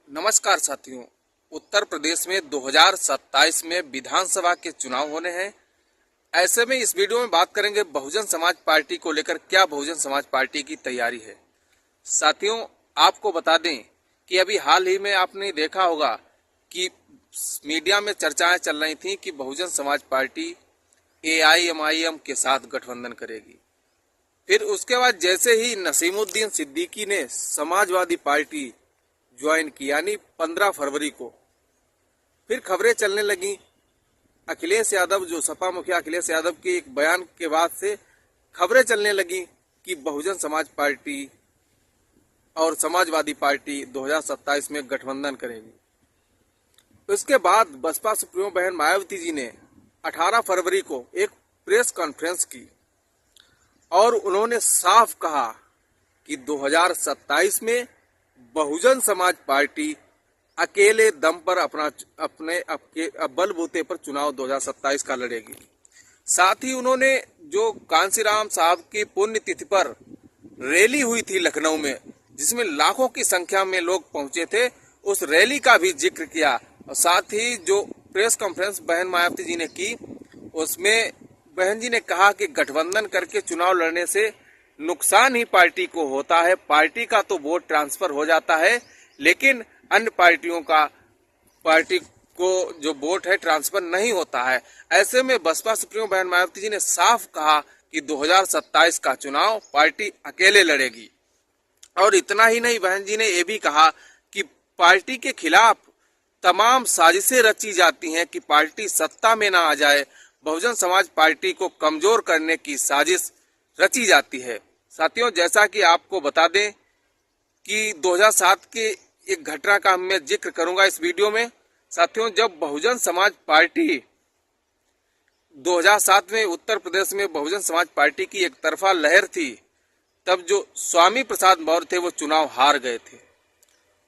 नमस्कार साथियों। उत्तर प्रदेश में 2027 में विधानसभा के चुनाव होने हैं। ऐसे में इस वीडियो में बात करेंगे बहुजन समाज पार्टी को लेकर क्या बहुजन समाज पार्टी की तैयारी है। साथियों, आपको बता दें कि अभी हाल ही में आपने देखा होगा कि मीडिया में चर्चाएं चल रही थी कि बहुजन समाज पार्टी AIMIM के साथ गठबंधन करेगी। फिर उसके बाद जैसे ही नसीमुद्दीन सिद्दीकी ने समाजवादी पार्टी ज्वाइन की यानी 15 फरवरी को, फिर खबरें चलने लगी अखिलेश यादव, जो सपा मुखिया अखिलेश यादव के एक बयान के बाद से खबरें चलने लगी कि बहुजन समाज पार्टी और समाजवादी पार्टी 2027 में गठबंधन करेगी। उसके बाद बसपा सुप्रीमो बहन मायावती जी ने 18 फरवरी को एक प्रेस कॉन्फ्रेंस की और उन्होंने साफ कहा कि 2027 में बहुजन समाज पार्टी अकेले दम पर अपने बलबूते पर चुनाव 2027 का लड़ेगी। साथ ही उन्होंने जो कांशीराम साहब की पुण्यतिथि पर रैली हुई थी लखनऊ में, जिसमें लाखों की संख्या में लोग पहुंचे थे, उस रैली का भी जिक्र किया। और साथ ही जो प्रेस कॉन्फ्रेंस बहन मायावती जी ने की, उसमें बहन जी ने कहा कि गठबंधन करके चुनाव लड़ने से नुकसान ही पार्टी को होता है। पार्टी का तो वोट ट्रांसफर हो जाता है, लेकिन अन्य पार्टी को जो वोट है ट्रांसफर नहीं होता है। ऐसे में बसपा सुप्रीमो बहन मायावती जी ने साफ कहा कि 2027 का चुनाव पार्टी अकेले लड़ेगी। और इतना ही नहीं, बहन जी ने ये भी कहा कि पार्टी के खिलाफ तमाम साजिशें रची जाती हैं कि पार्टी सत्ता में ना आ जाए। बहुजन समाज पार्टी को कमजोर करने की साजिश रची जाती है। साथियों, जैसा कि आपको बता दें कि 2007 के एक घटना का मैं जिक्र करूंगा इस वीडियो में। साथियों, जब बहुजन समाज पार्टी 2007 में उत्तर प्रदेश में बहुजन समाज पार्टी की एक तरफा लहर थी, तब जो स्वामी प्रसाद मौर्य थे वो चुनाव हार गए थे।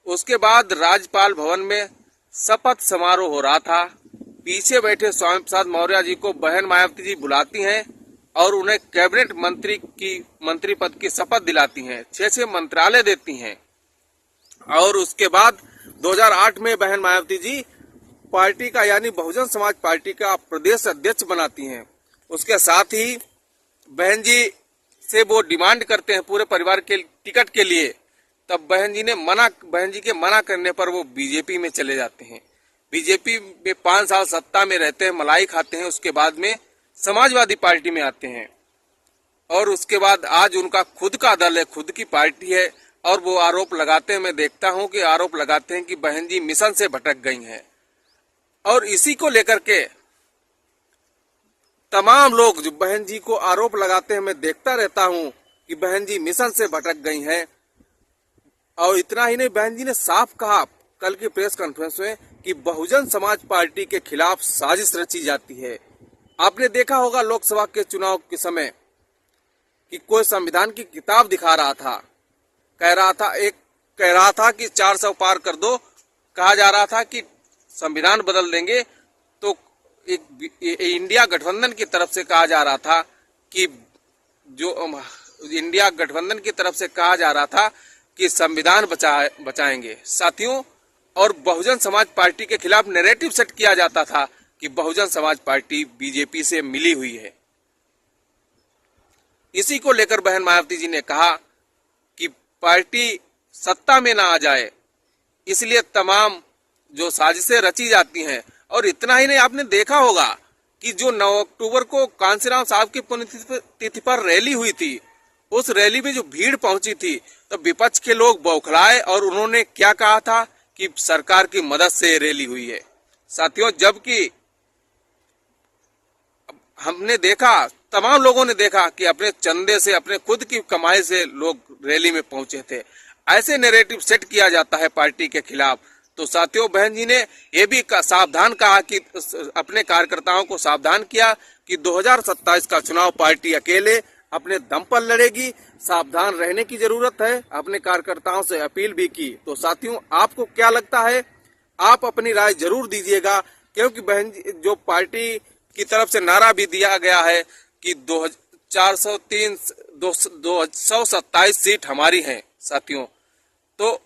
उसके बाद राज्यपाल भवन में शपथ समारोह हो रहा था। पीछे बैठे स्वामी प्रसाद मौर्य जी को बहन मायावती जी बुलाती हैं और उन्हें कैबिनेट मंत्री पद की शपथ दिलाती हैं, 6 मंत्रालय देती हैं। और उसके बाद 2008 में बहन मायावती जी पार्टी का यानी बहुजन समाज पार्टी का प्रदेश अध्यक्ष बनाती हैं। उसके साथ ही बहन जी से वो डिमांड करते हैं पूरे परिवार के टिकट के लिए। तब बहन जी के मना करने पर वो बीजेपी में चले जाते हैं। बीजेपी में 5 साल सत्ता में रहते हैं, मलाई खाते हैं। उसके बाद में समाजवादी पार्टी में आते हैं और उसके बाद आज उनका खुद का दल है, खुद की पार्टी है। और वो आरोप लगाते हैं, मैं देखता हूं कि आरोप लगाते हैं कि बहन जी मिशन से भटक गई हैं। और इसी को लेकर के तमाम लोग जो बहन जी को आरोप लगाते हैं, मैं देखता रहता हूं कि बहन जी मिशन से भटक गई हैं। और इतना ही नहीं, बहन जी ने साफ कहा कल की प्रेस कॉन्फ्रेंस में कि बहुजन समाज पार्टी के खिलाफ साजिश रची जाती है। आपने देखा होगा लोकसभा के चुनाव के समय कि कोई संविधान की किताब दिखा रहा था, कह रहा था कि 400 पार कर दो, कहा जा रहा था कि संविधान बदल देंगे। तो इंडिया गठबंधन की तरफ से कहा जा रहा था कि इंडिया गठबंधन की तरफ से कहा जा रहा था कि संविधान बचाएंगे। साथियों, और बहुजन समाज पार्टी के खिलाफ नैरेटिव सेट किया जाता था कि बहुजन समाज पार्टी बीजेपी से मिली हुई है। इसी को लेकर बहन मायावती जी ने कहा कि पार्टी सत्ता में ना आ जाए, इसलिए तमाम जो साजिशें रची जाती हैं। और इतना ही नहीं, आपने देखा होगा कि जो 9 अक्टूबर को कांशीराम साहब की पुण्यतिथि पर रैली हुई थी, उस रैली में जो भीड़ पहुंची थी, तो विपक्ष के लोग बौखलाए और उन्होंने क्या कहा था कि सरकार की मदद से रैली हुई है। साथियों, जबकि हमने देखा, तमाम लोगों ने देखा कि अपने चंदे से, अपने खुद की कमाई से लोग रैली में पहुंचे थे। ऐसे नैरेटिव सेट किया जाता है पार्टी के खिलाफ। तो साथियों, बहन जी ने यह भी सावधान कहा कि अपने कार्यकर्ताओं को सावधान किया कि 2027 का चुनाव पार्टी अकेले अपने दम पर लड़ेगी। सावधान रहने की जरूरत है, अपने कार्यकर्ताओं से अपील भी की। तो साथियों, आपको क्या लगता है? आप अपनी राय जरूर दीजिएगा, क्योंकि बहन जी जो पार्टी की तरफ से नारा भी दिया गया है कि 227 सीट हमारी हैं। साथियों, तो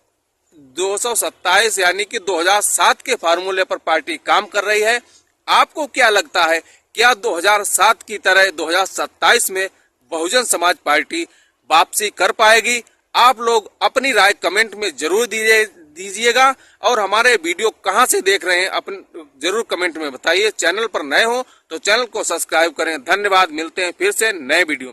227 यानी कि 2007 के फार्मूले पर पार्टी काम कर रही है। आपको क्या लगता है, क्या 2007 की तरह 2027 में बहुजन समाज पार्टी वापसी कर पाएगी? आप लोग अपनी राय कमेंट में जरूर दीजिएगा और हमारे वीडियो कहां से देख रहे हैं जरूर कमेंट में बताइए। चैनल पर नए हो तो चैनल को सब्सक्राइब करें। धन्यवाद, मिलते हैं फिर से नए वीडियो में।